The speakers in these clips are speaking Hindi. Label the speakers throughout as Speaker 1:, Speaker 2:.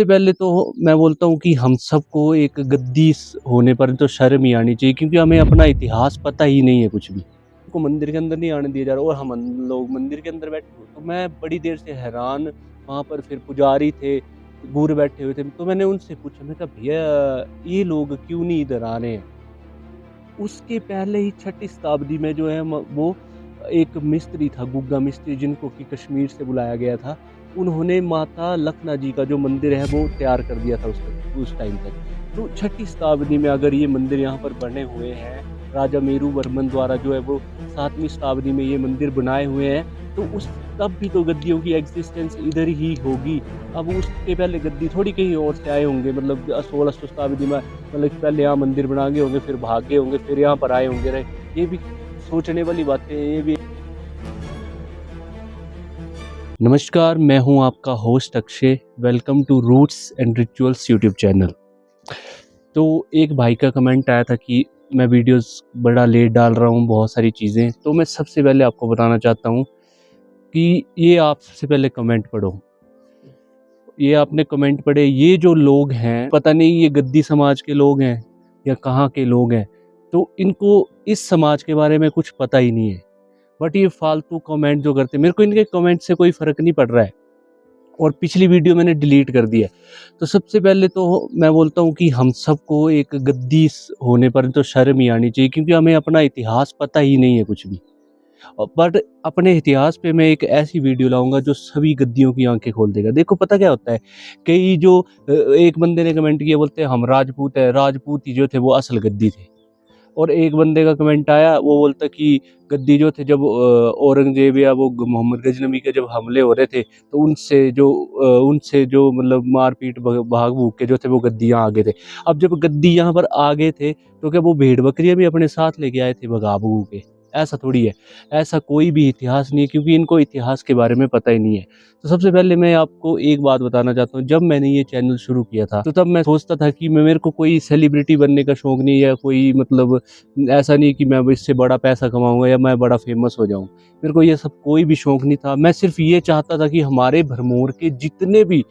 Speaker 1: सबसे पहले तो मैं बोलता हूँ कि हम सबको एक गद्दी होने पर तो शर्म ही आनी चाहिए, क्योंकि हमें अपना इतिहास पता ही नहीं है कुछ भी। को मंदिर के अंदर नहीं आने दिया जा रहा और हम लोग मंदिर के अंदर बैठे हुए, तो मैं बड़ी देर से हैरान। वहाँ पर फिर पुजारी थे, गुर बैठे हुए थे, तो मैंने उनसे पूछा, मैं कहा भैया ये लोग क्यों नहीं इधर आ रहे हैं। उसके पहले ही 6ठी शताब्दी में जो है वो एक मिस्त्री था, गुग्गा मिस्त्री, जिनको कि कश्मीर से बुलाया गया था। उन्होंने माता लखना जी का जो मंदिर है वो तैयार कर दिया था उस टाइम तक। तो 6ठी शताब्दी में अगर ये मंदिर यहाँ पर बने हुए हैं, राजा मेरू वर्मन द्वारा जो है वो 7वीं शताब्दी में ये मंदिर बनाए हुए हैं, तो उस तब भी तो गद्दियों की एग्जिस्टेंस इधर ही होगी। अब उसके पहले गद्दी थोड़ी कहीं और से आए होंगे, मतलब 1600 शताब्दी में, मतलब पहले यहाँ मंदिर बना गए होंगे, फिर भाग गए होंगे, फिर यहाँ पर आए होंगे रहे। ये भी सोचने वाली बातें हैं, ये भी। नमस्कार, मैं हूँ आपका host Akshay. Welcome to roots and rituals YouTube channel. तो एक भाई का कमेंट आया था कि मैं वीडियोस बड़ा लेट डाल रहा हूँ, बहुत सारी चीज़ें। तो मैं सबसे पहले आपको बताना चाहता हूँ कि ये आप सबसे पहले कमेंट पढ़ो। ये आपने कमेंट पढ़े, ये जो लोग हैं, पता नहीं ये गद्दी समाज के लोग हैं या कहाँ के लोग हैं, तो इनको इस समाज के बारे में कुछ पता ही नहीं है। बट ये फालतू कमेंट जो करते हैं, मेरे को इनके कमेंट से कोई फ़र्क नहीं पड़ रहा है, और पिछली वीडियो मैंने डिलीट कर दी है। तो सबसे पहले तो मैं बोलता हूँ कि हम सबको एक गद्दी होने पर तो शर्म ही आनी चाहिए, क्योंकि हमें अपना इतिहास पता ही नहीं है कुछ भी। बट अपने इतिहास पे मैं एक ऐसी वीडियो लाऊंगा जो सभी गद्दियों की आंखें खोल देगा। देखो पता क्या होता है, कई जो एक बंदे ने कमेंट किया, बोलते हैं हम राजपूत है, राजपूत ही जो थे वो असल गद्दी थे। और एक बंदे का कमेंट आया, वो बोलता कि गद्दी जो थे, जब औरंगजेब या वो मोहम्मद गजनवी के जब हमले हो रहे थे, तो उनसे जो मतलब मारपीट भाग भूग के जो थे वो गद्दियाँ आ गए थे। अब जब गद्दी यहाँ पर आ गए थे, तो क्या वो भेड़ बकरियाँ भी अपने साथ लेके आए थे भगा भूग के? ऐसा थोड़ी है। ऐसा कोई भी इतिहास नहीं है, क्योंकि इनको इतिहास के बारे में पता ही नहीं है। तो सबसे पहले मैं आपको एक बात बताना चाहता हूँ, जब मैंने ये चैनल शुरू किया था, तो तब मैं सोचता था कि मेरे को कोई सेलिब्रिटी बनने का शौक नहीं है, या कोई मतलब ऐसा नहीं कि मैं इससे बड़ा पैसा कमाऊंगा या मैं बड़ा फेमस हो जाऊं। मेरे को ये सब कोई भी शौक नहीं था। मैं सिर्फ ये चाहता था कि हमारे भरमौर के जितने भी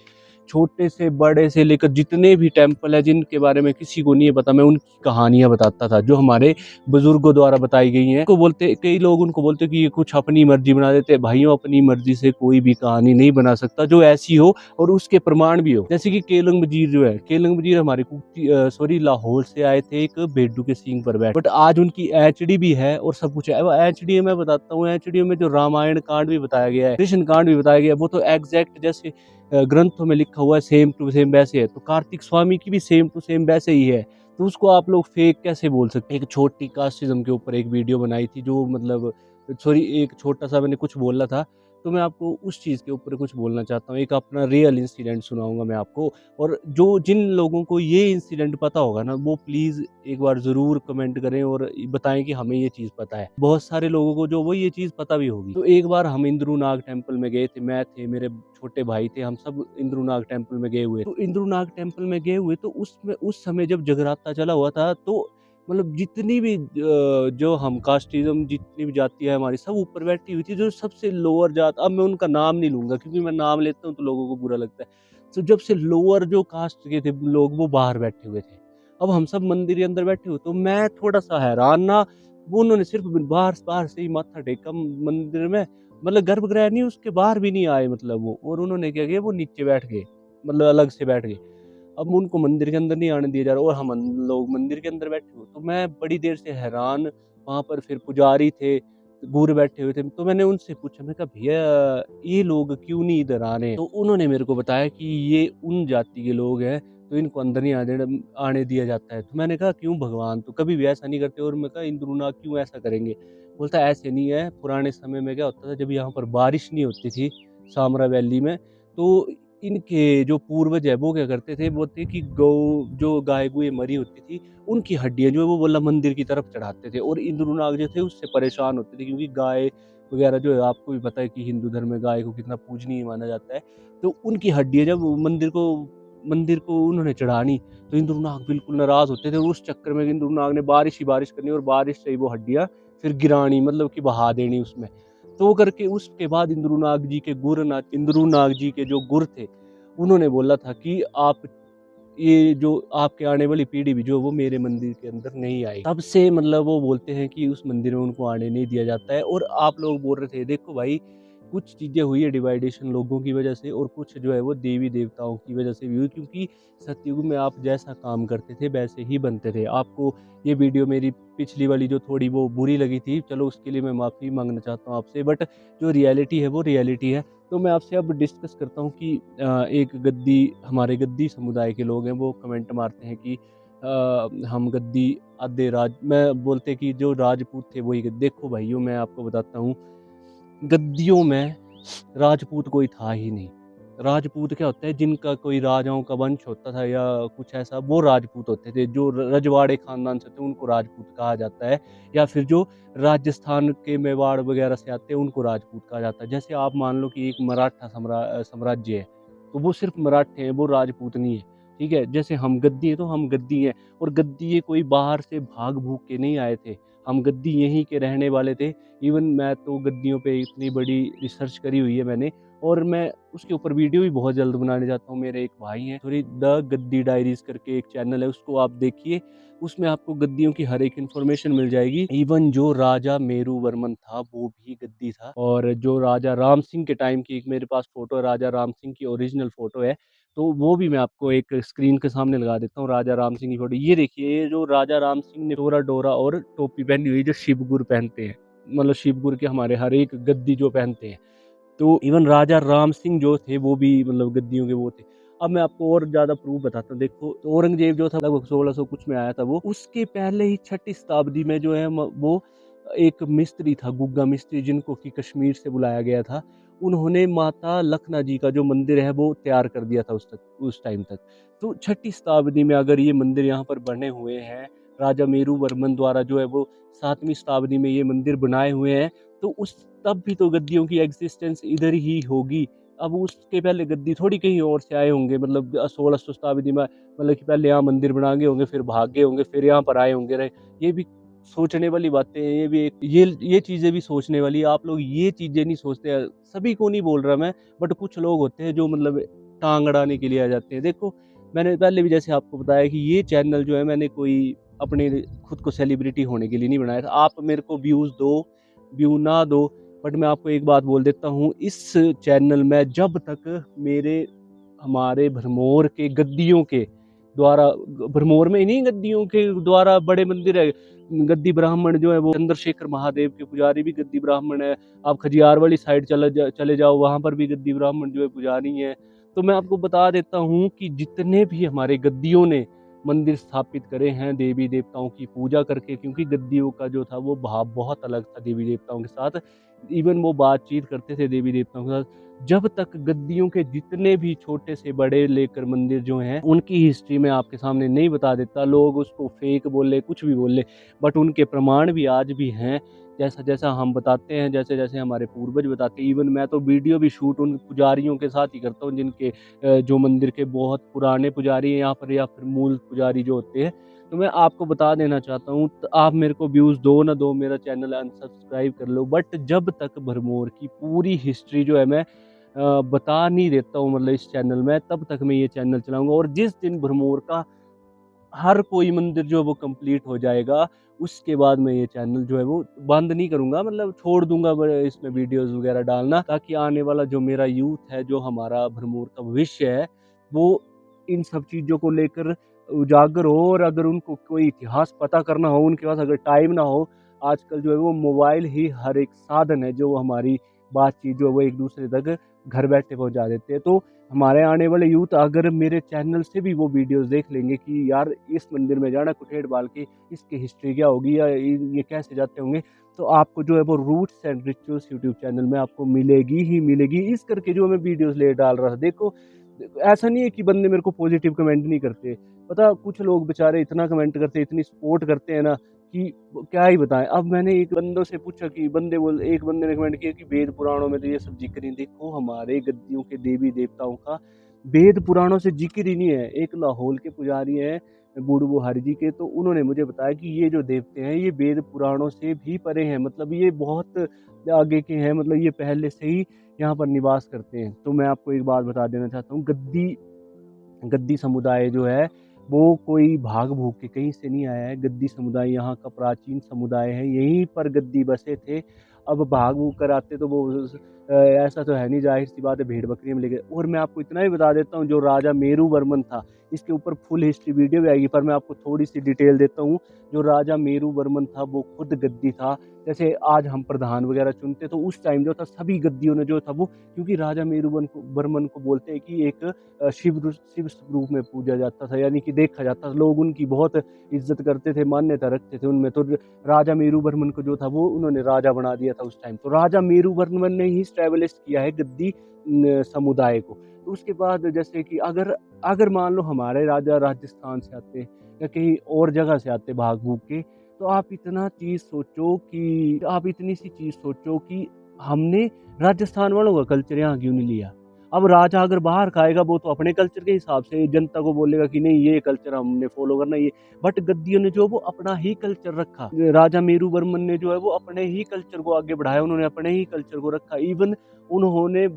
Speaker 1: छोटे से बड़े से लेकर जितने भी टेम्पल है, जिनके बारे में किसी को नहीं है पता, मैं उनकी कहानियां बताता था, जो हमारे बुजुर्गों द्वारा बताई गई हैं। को बोलते, कई लोग उनको बोलते कि ये कुछ अपनी मर्जी बना देते हैं। भाइयों, अपनी मर्जी से कोई भी कहानी नहीं बना सकता जो ऐसी हो और उसके प्रमाण भी हो। जैसे कि केलंग वजीर जो है, केलंग वजीर हमारे लाहौर से आए थे एक भेड़ू के सींग पर बैठ, बट आज उनकी एचडी भी है और सब कुछ है। एचडी मैं बताता हूँ, एचडी में जो रामायण कांड भी बताया गया है, कृष्ण कांड भी बताया गया है, वो तो एग्जैक्ट जैसे ग्रंथों में लिखा हुआ है, सेम टू सेम वैसे है। तो कार्तिक स्वामी की भी सेम टू सेम वैसे ही है। तो उसको आप लोग फेक कैसे बोल सकते हैं? एक छोटी कास्टिज्म के ऊपर एक वीडियो बनाई थी, जो मतलब सॉरी, एक छोटा सा मैंने कुछ बोला था, तो मैं आपको उस चीज़ के ऊपर कुछ बोलना चाहता हूँ। एक अपना रियल इंसिडेंट सुनाऊंगा मैं आपको। और जिन लोगों को ये इंसिडेंट पता होगा ना, वो प्लीज़ एक बार ज़रूर कमेंट करें और बताएं कि हमें ये चीज़ पता है। बहुत सारे लोगों को जो वो ये चीज़ पता भी होगी। तो एक बार हम इंद्रूनाग टेम्पल में गए थे, मैं थे, मेरे छोटे भाई थे, हम सब इंद्रूनाग टेम्पल में गए हुए। तो इंद्रूनाग टेम्पल में गए हुए, तो उसमें उस समय जब जगराता चला हुआ था, तो मतलब जितनी भी जो हम कास्टिज्म, जितनी भी जातियाँ हमारी, सब ऊपर बैठी हुई थी। जो सबसे लोअर जात, अब मैं उनका नाम नहीं लूंगा, क्योंकि मैं नाम लेता हूँ तो लोगों को बुरा लगता है। तो जब से लोअर जो कास्ट के थे लोग, वो बाहर बैठे हुए थे। अब हम सब मंदिर के अंदर बैठे हुए, तो मैं थोड़ा सा हैरान ना, वो उन्होंने सिर्फ बाहर बाहर से ही माथा टेका मंदिर में, मतलब गर्भगृह नहीं, उसके बाहर भी नहीं आए मतलब वो। और उन्होंने क्या किया, वो नीचे बैठ गए, मतलब अलग से बैठ गए। अब उनको मंदिर के अंदर नहीं आने दिया जा रहा, और हम लोग मंदिर के अंदर बैठे हुए, तो मैं बड़ी देर से हैरान। वहाँ पर फिर पुजारी थे, गुर बैठे हुए थे, तो मैंने उनसे पूछा, मैं कहा भैया ये लोग क्यों नहीं इधर आ रहे हैं? तो उन्होंने मेरे को बताया कि ये उन जाति के लोग हैं, तो इनको अंदर नहीं आने दिया जाता है। तो मैंने कहा क्यों भगवान, तो कभी भी ऐसा नहीं करते। और मैं कहा इंद्रुनाग क्यों ऐसा करेंगे? बोलता ऐसे नहीं है, पुराने समय में क्या होता था, जब यहाँ पर बारिश नहीं होती थी सामरा वैली में, तो इनके जो पूर्वज है वो क्या करते थे, वो थे कि गौ, जो गाय गुए मरी होती थी, उनकी हड्डियां जो है वो बोला मंदिर की तरफ चढ़ाते थे। और इंद्रुनाग जो थे उससे परेशान होते थे, क्योंकि गाय वगैरह जो है, आपको भी पता है कि हिंदू धर्म में गाय को कितना पूजनीय माना जाता है। तो उनकी हड्डियां जब मंदिर को उन्होंने चढ़ानी, तो इंद्रुनाग बिल्कुल नाराज होते थे। और उस चक्कर में इंद्रुनाग ने बारिश ही बारिश करनी, और बारिश से ही वो हड्डियां फिर गिरानी, मतलब कि बहा देनी उसमें। तो करके उसके बाद इंद्रुनाग जी के जो गुर थे, उन्होंने बोला था कि आप ये जो आपके आने वाली पीढ़ी भी जो है वो मेरे मंदिर के अंदर नहीं आएगी। तब से मतलब वो बोलते हैं कि उस मंदिर में उनको आने नहीं दिया जाता है। और आप लोग बोल रहे थे देखो भाई, कुछ चीज़ें हुई है डिवाइडेशन लोगों की वजह से, और कुछ जो है वो देवी-देवताओं की वजह से भी हुई, क्योंकि सतयुग में आप जैसा काम करते थे वैसे ही बनते थे। आपको ये वीडियो मेरी पिछली वाली जो थोड़ी वो बुरी लगी थी, चलो उसके लिए मैं माफ़ी माँगना चाहता हूँ आपसे, बट जो रियलिटी है वो रियलिटी है। तो मैं आपसे अब डिस्कस करता हूँ कि एक गद्दी हमारे गद्दी समुदाय के लोग हैं, वो कमेंट मारते हैं कि हम गद्दी आधे राज मैं बोलते कि जो राजपूत थे वही देखो भाइयों, मैं आपको बताता हूँ, गद्दियों में राजपूत कोई था ही नहीं। राजपूत क्या होता है, जिनका कोई राजाओं का वंश होता था या कुछ ऐसा, वो राजपूत होते थे। जो रजवाड़े खानदान से थे उनको राजपूत कहा जाता है, या फिर जो राजस्थान के मेवाड़ वगैरह से आते हैं उनको राजपूत कहा जाता है। जैसे आप मान लो कि एक मराठा साम्राज्य है, तो वो सिर्फ मराठे हैं, वो राजपूत नहीं है। ठीक है, जैसे हम गद्दी हैं तो हम गद्दी हैं, और गद्दी ये कोई बाहर से भाग भूग के नहीं आए थे, हम गद्दी यहीं के रहने वाले थे। इवन मैं तो गद्दियों पे इतनी बड़ी रिसर्च करी हुई है मैंने, और मैं उसके ऊपर वीडियो भी बहुत जल्द बनाने जाता हूँ। मेरे एक भाई हैं, सॉरी, द गद्दी डायरीज करके एक चैनल है, उसको आप देखिए, उसमें आपको गद्दियों की हर एक इन्फॉर्मेशन मिल जाएगी। इवन जो राजा मेरू वर्मन था वो भी गद्दी था, और जो राजा राम सिंह के टाइम की एक मेरे पास फोटो है, राजा राम सिंह की ओरिजिनल फोटो है, तो वो भी मैं आपको एक स्क्रीन के सामने लगा देता हूँ, राजा राम सिंह की फोटो। ये देखिए, ये जो राजा राम सिंह ने डोरा डोरा और टोपी पहनी हुई, जो शिवगुरु पहनते हैं, मतलब शिवगुरु के हमारे हर एक गद्दी जो पहनते हैं, तो इवन राजा राम सिंह जो थे वो भी मतलब गद्दियों के वो थे। अब मैं आपको और ज़्यादा प्रूफ बताता हूँ। देखो, तो औरंगज़ेब जो था लगभग 1600 कुछ में आया था वो, उसके पहले ही 6ठी शताब्दी में जो है वो एक मिस्त्री था, गुग्गा मिस्त्री, जिनको कि कश्मीर से बुलाया गया था। उन्होंने माता लखना जी का जो मंदिर है वो तैयार कर दिया था उस टाइम तक। तो 6ठी शताब्दी में अगर ये मंदिर यहाँ पर बने हुए हैं, राजा मेरू वर्मन द्वारा जो है वो 7वीं शताब्दी में ये मंदिर बनाए हुए हैं, तो उस तब भी तो गद्दियों की एग्जिस्टेंस इधर ही होगी। अब उसके पहले गद्दी थोड़ी कहीं और से आए होंगे, मतलब 1600 शताब्दी में, मतलब कि पहले यहाँ मंदिर बना गए होंगे, फिर भाग गए होंगे, फिर यहाँ पर आए होंगे रहे। ये भी सोचने वाली बातें हैं, ये भी एक ये चीज़ें भी सोचने वाली है। आप लोग ये चीज़ें नहीं सोचते हैं, सभी को नहीं बोल रहा मैं, बट कुछ लोग होते हैं जो मतलब टाँग अड़ाने के लिए आ जाते हैं। देखो, मैंने पहले भी जैसे आपको बताया कि ये चैनल जो है मैंने कोई अपने खुद को सेलिब्रिटी होने के लिए नहीं बनाया था। आप मेरे को व्यूज़ दो, व्यू ना दो, बट मैं आपको एक बात बोल देता हूँ, इस चैनल में जब तक मेरे हमारे भरमौर के गद्दियों के द्वारा, भरमौर में ही नहीं, गद्दियों के द्वारा बड़े मंदिर है, गद्दी ब्राह्मण जो है वो चंद्रशेखर महादेव के पुजारी भी गद्दी ब्राह्मण है। आप खजियार वाली साइड चले जाओ, वहाँ पर भी गद्दी ब्राह्मण जो है पुजारी हैं। तो मैं आपको बता देता हूँ कि जितने भी हमारे गद्दियों ने मंदिर स्थापित करे हैं देवी देवताओं की पूजा करके, क्योंकि गद्दियों का जो था वो भाव बहुत अलग था देवी देवताओं के साथ। इवन वो बातचीत करते थे देवी देवताओं के साथ। जब तक गद्दियों के जितने भी छोटे से बड़े लेकर मंदिर जो हैं उनकी हिस्ट्री में आपके सामने नहीं बता देता, लोग उसको फेक बोले, कुछ भी बोले, बट उनके प्रमाण भी आज भी हैं। जैसा जैसा हम बताते हैं, जैसे जैसे हमारे पूर्वज बताते हैं, इवन मैं तो वीडियो भी शूट उन पुजारियों के साथ ही करता हूँ, जिनके जो मंदिर के बहुत पुराने पुजारी हैं यहाँ पर, या फिर मूल पुजारी जो होते हैं। तो मैं आपको बता देना चाहता हूँ, तो आप मेरे को व्यूज़ दो ना दो, मेरा चैनल अनसब्सक्राइब कर लो, बट जब तक भरमौर की पूरी हिस्ट्री जो है मैं बता नहीं देता हूँ, मतलब इस चैनल में, तब तक मैं ये चैनल चलाऊँगा। और जिस दिन भरमौर का हर कोई मंदिर जो है वो कंप्लीट हो जाएगा, उसके बाद मैं ये चैनल जो है वो बंद नहीं करूँगा, मतलब छोड़ दूँगा मैं इसमें वीडियोज़ वगैरह डालना, ताकि आने वाला जो मेरा यूथ है, जो हमारा भरमौर का भविष्य है, वो इन सब चीज़ों को लेकर उजागर हो। और अगर उनको कोई इतिहास पता करना हो, उनके पास अगर टाइम ना हो, आजकल जो है वो मोबाइल ही हर एक साधन है जो हमारी बातचीत जो है वो एक-दूसरे तक घर बैठे पहुँचा देते हैं। तो हमारे आने वाले यूथ अगर मेरे चैनल से भी वो वीडियोस देख लेंगे कि यार इस मंदिर में जाना कुठेड़ बाल की, इसकी हिस्ट्री क्या होगी, या ये कैसे जाते होंगे, तो आपको जो है वो roots and rituals YouTube channel में आपको मिलेगी ही मिलेगी। इस करके जो मैं वीडियोस ले डाल रहा था, देखो ऐसा नहीं है कि बंदे मेरे को पॉजिटिव कमेंट नहीं करते, पता कुछ लोग बेचारे इतना कमेंट करते, इतनी सपोर्ट करते हैं ना कि क्या ही बताएं। अब मैंने एक बंदों से पूछा कि एक बंदे ने कमेंट किया कि वेद पुराणों में तो ये सब जिक्र नहीं। देखो, हमारे गद्दियों के देवी देवताओं का वेद पुराणों से जिक्र ही नहीं है। एक लाहौल के पुजारी हैं, बूढ़ बुहारी जी के, तो उन्होंने मुझे बताया कि ये जो देवते हैं ये वेद पुराणों से भी परे हैं, मतलब ये बहुत आगे के हैं, मतलब ये पहले से ही यहाँ पर निवास करते हैं। तो मैं आपको एक बात बता देना चाहता हूँ, गद्दी समुदाय जो है वो कोई भाग भूग के कहीं से नहीं आया है। गद्दी समुदाय यहाँ का प्राचीन समुदाय है, यहीं पर गद्दी बसे थे। अब भाग भूग कर आते तो वो ऐसा तो है नहीं, जाहिर सी बात है भेड़ बकरियां में ले गए। और मैं आपको इतना ही बता देता हूँ, जो राजा मेरू वर्मन था, इसके ऊपर फुल हिस्ट्री वीडियो भी आएगी, पर मैं आपको थोड़ी सी डिटेल देता हूँ। जो राजा मेरू वर्मन था वो खुद गद्दी था। जैसे आज हम प्रधान वगैरह चुनते, तो उस टाइम जो था सभी गद्दियों ने जो था वो, क्योंकि राजा मेरू वर्मन को बोलते हैं कि एक शिव स्वरूप में पूजा जाता था, यानी कि देखा जाता था, लोग उनकी बहुत इज्जत करते थे, मान्यता रखते थे उनमें। तो राजा मेरू वर्मन को जो था वो उन्होंने राजा बना दिया था उस टाइम। तो राजा मेरू वर्मन ने ही स्टैब्लिश किया है गद्दी समुदाय को। तो उसके बाद जैसे कि अगर अगर मान लो हमारे राजा राजस्थान से आते या कहीं और जगह से आते भाग भूग के, तो आप इतनी सी चीज सोचो कि हमने राजस्थान वालों का कल्चर यहाँ क्यों नहीं लिया। अब राजा अगर बाहर खाएगा वो तो अपने कल्चर के हिसाब से जनता को बोलेगा कि नहीं ये कल्चर हमने फॉलो करना ये, बट गद्दियों ने जो वो अपना ही कल्चर रखा। राजा मेरू वर्मन ने जो है वो अपने ही कल्चर को आगे बढ़ाया, उन्होंने अपने ही कल्चर को रखा। इवन उन्होंने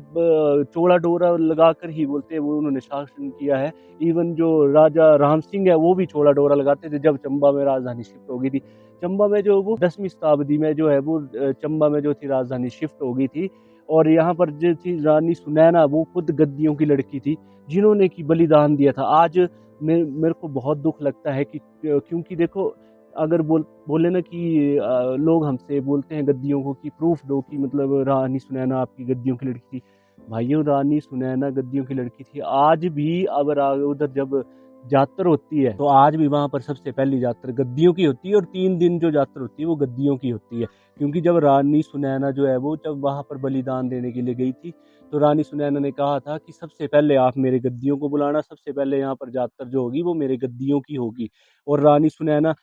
Speaker 1: चौड़ा डोरा लगाकर ही बोलते हैं वो उन्होंने शासन किया है। इवन जो राजा राम सिंह है वो भी चौड़ा डोरा लगाते थे जब चंबा में राजधानी शिफ्ट हो गई थी। चंबा में जो वो 10वीं शताब्दी में जो है वो चंबा में जो थी राजधानी शिफ्ट हो गई थी। और यहाँ पर जो थी रानी सुनैना, वो खुद गद्दियों की लड़की थी जिन्होंने की बलिदान दिया था। आज मेरे को बहुत दुख लगता है कि क्योंकि देखो अगर बोले ना कि लोग हमसे बोलते हैं गद्दियों को कि प्रूफ दो कि मतलब रानी सुनैना आपकी गद्दियों की लड़की थी। भाइयों रानी सुनैना गद्दियों की लड़की थी। आज भी अगर उधर जब जातर होती है तो आज भी वहां पर सबसे पहली जातर गद्दियों की होती है, और 3 दिन जो जातर होती है वो गद्दियों की होती है। क्योंकि जब रानी सुनैना जो है वो जब वहां पर बलिदान देने के लिए गई थी, तो रानी सुनैना ने कहा था कि सबसे पहले आप मेरे गद्दियों को बुलाना, सबसे पहले यहाँ पर जातर जो होगी वो मेरे गद्दियों की होगी। और रानी सुनैना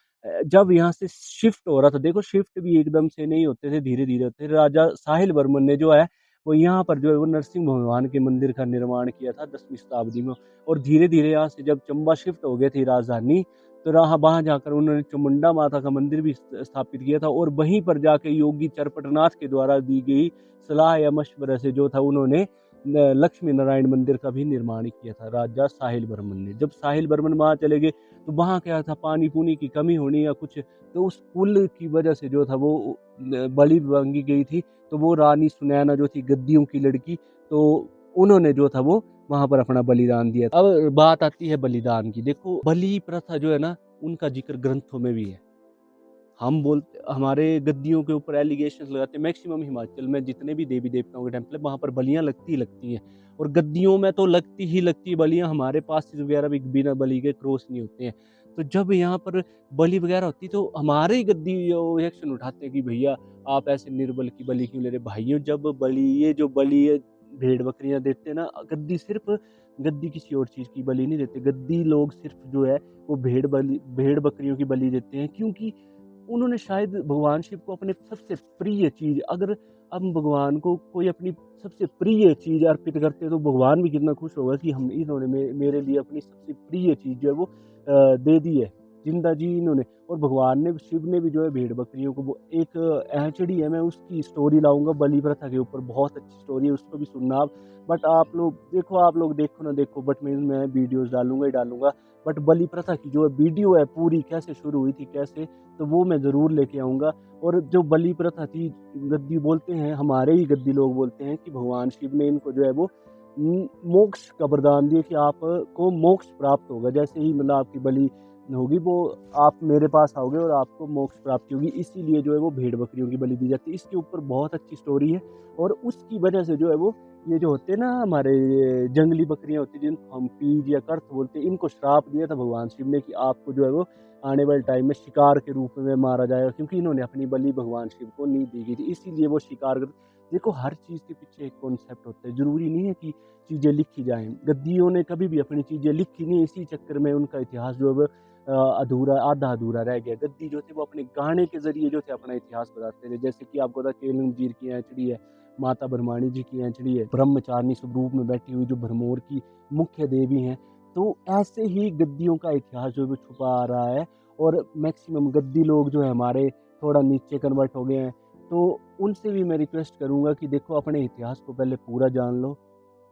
Speaker 1: जब यहाँ से शिफ्ट हो रहा था, देखो शिफ्ट भी एकदम से नहीं होते थे, धीरे धीरे होते थे। राजा साहिल वर्मन ने जो है वो यहाँ पर जो है वो नरसिंह भगवान के मंदिर का निर्माण किया था 10वीं शताब्दी में। और धीरे धीरे यहाँ से जब चंबा शिफ्ट हो गई थी राजधानी, तो वहां जाकर उन्होंने चामुंडा माता का मंदिर भी स्थापित किया था। और वहीं पर जाके योगी चरपटनाथ के द्वारा दी गई सलाह या मशवरे से जो था उन्होंने लक्ष्मी नारायण मंदिर का भी निर्माण किया था राजा साहिल वर्मन ने। जब साहिल वर्मन वहां चले गए तो वहां क्या था, पानी पूनी की कमी होनी या कुछ, तो उस पुल की वजह से जो था वो बलि मांगी गई थी। तो वो रानी सुनैना जो थी गद्दियों की लड़की, तो उन्होंने जो था वो वहां पर अपना बलिदान दिया। अब बात आती है बलिदान की। देखो बलि प्रथा जो है ना, उनका जिक्र ग्रंथों में भी है। हम बोलते हमारे गद्दियों के ऊपर एलिगेशन लगाते हैं। मैक्सिमम हिमाचल में जितने भी देवी देवताओं के टेम्पल है वहाँ पर बलियाँ लगती ही लगती हैं, और गद्दियों में तो लगती ही लगती है बलियाँ। हमारे पास वगैरह भी बिना बलि के क्रॉस नहीं होते हैं। तो जब यहाँ पर बलि वगैरह होती तो हमारे ही गद्दी एक्शन उठाते हैं कि भैया आप ऐसे निर्बल की बलि क्यों ले रहे। भाइयों जब बलि ये जो बलि है भेड़ बकरियां देते हैं ना, गद्दी सिर्फ गद्दी किसी और चीज़ की बलि नहीं देते। गद्दी लोग सिर्फ जो है वो भेड़ बकरियों की बलि देते हैं, क्योंकि उन्होंने शायद भगवान शिव को अपने सबसे प्रिय चीज, अगर हम भगवान को कोई अपनी सबसे प्रिय चीज अर्पित करते हैं तो भगवान भी कितना खुश होगा कि हम इन्होंने मेरे लिए अपनी सबसे प्रिय चीज जो है वो दे दी है, जिंदा जी इन्होंने। और भगवान ने शिव ने भी जो है भेड़ बकरियों को, वो एक एचडी है, मैं उसकी स्टोरी लाऊंगा बलि प्रथा के ऊपर, बहुत अच्छी स्टोरी है, उसको भी सुनना आप। बट आप लोग देखो ना देखो, बट मैं वीडियोस डालूंगा ही डालूंगा। बट बलि प्रथा की जो वीडियो है पूरी कैसे शुरू हुई थी कैसे, तो वो मैं ज़रूर लेके आऊँगा। और जो बलि प्रथा थी, गद्दी बोलते हैं, हमारे ही गद्दी लोग बोलते हैं कि भगवान शिव ने इनको जो है वो मोक्ष का वरदान दिया कि आपको मोक्ष प्राप्त होगा। जैसे ही मतलब आपकी बलि होगी वो आप मेरे पास आओगे और आपको मोक्ष प्राप्ति होगी, इसीलिए जो है वो भेड़ बकरियों की बलि दी जाती है। इसके ऊपर बहुत अच्छी स्टोरी है। और उसकी वजह से जो है वो ये जो होते हैं ना हमारे जंगली बकरियां होती हैं जिनको हम पीज या कर्थ बोलते हैं, इनको श्राप दिया था भगवान शिव ने कि आपको जो है वो आने वाले टाइम में शिकार के रूप में मारा जाएगा, क्योंकि इन्होंने अपनी बलि भगवान शिव को नहीं दी गई थी, इसीलिए वो शिकार कर। देखो हर चीज़ के पीछे एक कॉन्सेप्ट होता है, जरूरी नहीं है कि चीज़ें लिखी जाएं। गद्दियों ने कभी भी अपनी चीज़ें लिखी नहीं, इसी चक्कर में उनका इतिहास जो है आधा अधूरा रह गया। गद्दी जो थे वो अपने गाने के जरिए जो थे अपना इतिहास बताते थे। जैसे कि आपको पता केलम जीर की एंचड़ी है, माता ब्रह्माणी जी की एंचड़ी है, ब्रह्मचारिणी स्वरूप में बैठी हुई जो भरमौर की मुख्य देवी हैं, तो ऐसे ही गद्दियों का इतिहास जो है वो छुपा आ रहा है, और मैक्सिमम गद्दी लोग जो है हमारे थोड़ा नीचे कन्वर्ट हो गए हैं। तो उनसे भी मैं रिक्वेस्ट करूँगा कि देखो अपने इतिहास को पहले पूरा जान लो,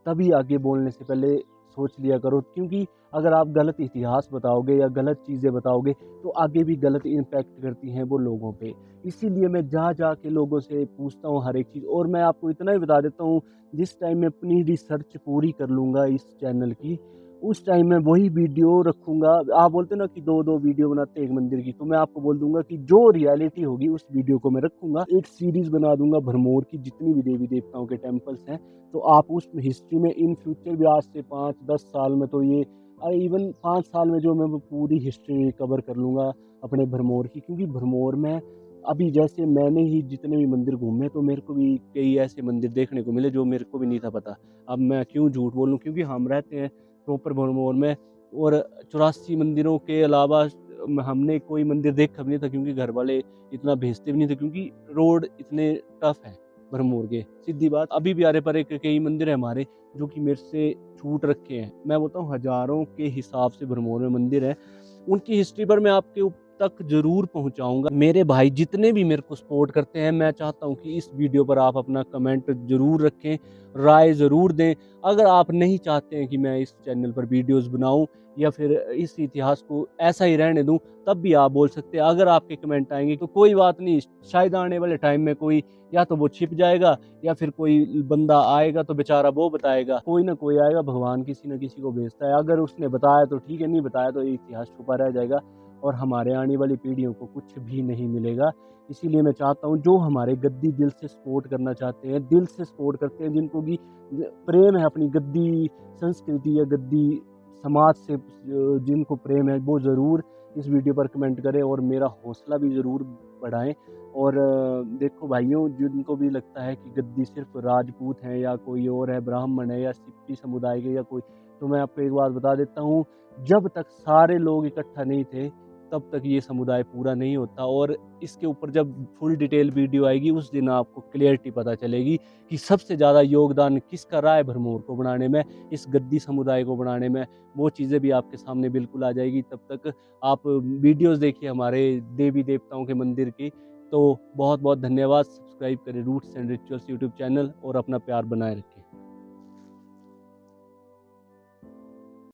Speaker 1: तभी आगे बोलने से पहले सोच लिया करो, क्योंकि अगर आप गलत इतिहास बताओगे या गलत चीज़ें बताओगे तो आगे भी गलत इम्पैक्ट करती हैं वो लोगों पे। इसीलिए मैं जा के लोगों से पूछता हूँ हर एक चीज़, और मैं आपको इतना ही बता देता हूँ, जिस टाइम मैं अपनी रिसर्च पूरी कर लूँगा इस चैनल की, उस टाइम मैं वही वीडियो रखूँगा। आप बोलते हो ना कि 2-2 वीडियो बनाते हैं एक मंदिर की, तो मैं आपको बोल दूँगा कि जो रियलिटी होगी उस वीडियो को मैं रखूँगा। एक सीरीज़ बना दूँगा भरमौर की जितनी भी देवी-देवताओं के टेम्पल्स हैं, तो आप उस हिस्ट्री में इन फ्यूचर भी आज से 5-10 साल में, तो ये इवन 5 साल में जो मैं वो पूरी हिस्ट्री कवर कर लूँगा अपने भरमौर की। क्योंकि भरमौर में अभी जैसे मैंने ही जितने भी मंदिर घूमे, तो मेरे को भी कई ऐसे मंदिर देखने को मिले जो मेरे को भी नहीं था पता। अब मैं क्यों झूठ बोलूँ, क्योंकि हम रहते हैं प्रॉपर भरमौर में, और 84 मंदिरों के अलावा हमने कोई मंदिर देखा भी नहीं था, क्योंकि घर वाले इतना भेजते भी नहीं थे, क्योंकि रोड इतने टफ है भरमौर के। सीधी बात, अभी भी आरे परे कई मंदिर है हमारे जो कि मेरे से छूट रखे हैं। मैं बोलता हूँ हज़ारों के हिसाब से भरमौर में मंदिर हैं। उनकी हिस्ट्री पर मैं आपके तक ज़रूर पहुँचाऊँगा। मेरे भाई जितने भी मेरे को सपोर्ट करते हैं, मैं चाहता हूँ कि इस वीडियो पर आप अपना कमेंट ज़रूर रखें, राय ज़रूर दें। अगर आप नहीं चाहते हैं कि मैं इस चैनल पर वीडियोज़ बनाऊँ या फिर इस इतिहास को ऐसा ही रहने दूँ, तब भी आप बोल सकते हैं। अगर आपके कमेंट आएँगे तो कोई बात नहीं, शायद आने वाले टाइम में कोई या तो वो छिप जाएगा, या फिर कोई बंदा आएगा तो बेचारा वो बताएगा। कोई ना कोई आएगा, भगवान किसी न किसी को भेजता है। अगर उसने बताया तो ठीक है, नहीं बताया तो ये इतिहास छुपा रह जाएगा, और हमारे आने वाली पीढ़ियों को कुछ भी नहीं मिलेगा। इसीलिए मैं चाहता हूँ जो हमारे गद्दी दिल से सपोर्ट करना चाहते हैं, दिल से सपोर्ट करते हैं, जिनको कि प्रेम है अपनी गद्दी संस्कृति या गद्दी समाज से, जिनको प्रेम है, वो ज़रूर इस वीडियो पर कमेंट करें और मेरा हौसला भी ज़रूर बढ़ाएँ। और देखो भाइयों, जिनको भी लगता है कि गद्दी सिर्फ राजपूत हैं या कोई और है, ब्राह्मण है या सिप्पी समुदाय के या कोई, तो मैं आपको एक बात बता देता हूँ, जब तक सारे लोग इकट्ठा नहीं थे, तब तक ये समुदाय पूरा नहीं होता। और इसके ऊपर जब फुल डिटेल वीडियो आएगी, उस दिन आपको क्लियरिटी पता चलेगी कि सबसे ज़्यादा योगदान किसका रहा है भरमौर को बनाने में, इस गद्दी समुदाय को बनाने में। वो चीज़ें भी आपके सामने बिल्कुल आ जाएगी। तब तक आप वीडियोज़ देखिए हमारे देवी-देवताओं के मंदिर की। तो बहुत-बहुत धन्यवाद। सब्सक्राइब करें roots and rituals YouTube channel, और अपना प्यार बनाए रखें।